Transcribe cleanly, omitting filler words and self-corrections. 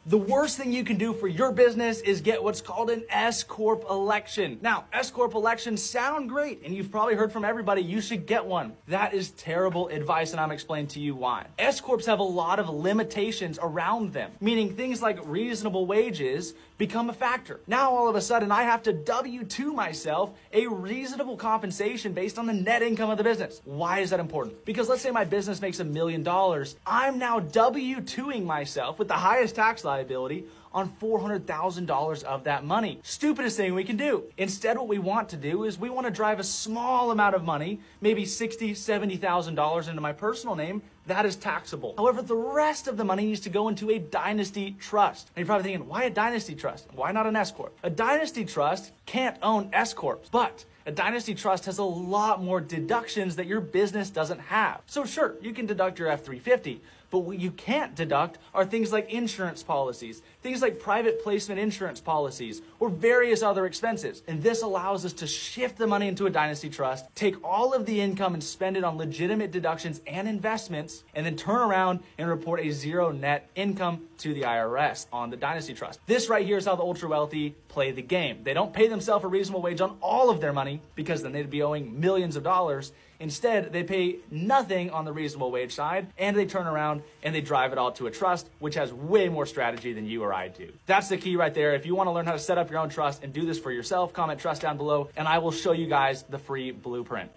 The worst thing you can do for your business is get what's called an S Corp election. Now, S Corp elections sound great, and you've probably heard from everybody you should get one. That is terrible advice, and I'm explaining to you why. S Corps have a lot of limitations around them, meaning things like reasonable wages become a factor. Now, all of a sudden, I have to W-2 myself a reasonable compensation based on the net income of the business. Why is that important? Because let's say my business makes $1 million. I'm now W-2ing myself with the highest tax liability on $400,000 of that money. Stupidest thing we can do. Instead, what we want to do is we want to drive a small amount of money, maybe $60,000, $70,000 into my personal name. That is taxable. However, the rest of the money needs to go into a dynasty trust. And you're probably thinking, why a dynasty trust? Why not an S Corp? A dynasty trust can't own S Corps, but a dynasty trust has a lot more deductions that your business doesn't have. So sure, you can deduct your F-350, but what you can't deduct are things like insurance policies, things like private placement insurance policies, or various other expenses. And this allows us to shift the money into a dynasty trust, take all of the income and spend it on legitimate deductions and investments, and then turn around and report a zero net income to the IRS on the dynasty trust. This right here is how the ultra wealthy play the game. They don't pay themselves a reasonable wage on all of their money because then they'd be owing millions of dollars. Instead, they pay nothing on the reasonable wage side, and they turn around and they drive it all to a trust, which has way more strategy than you or I do. That's the key right there. If you want to learn how to set up your own trust and do this for yourself, comment trust down below, and I will show you guys the free blueprint.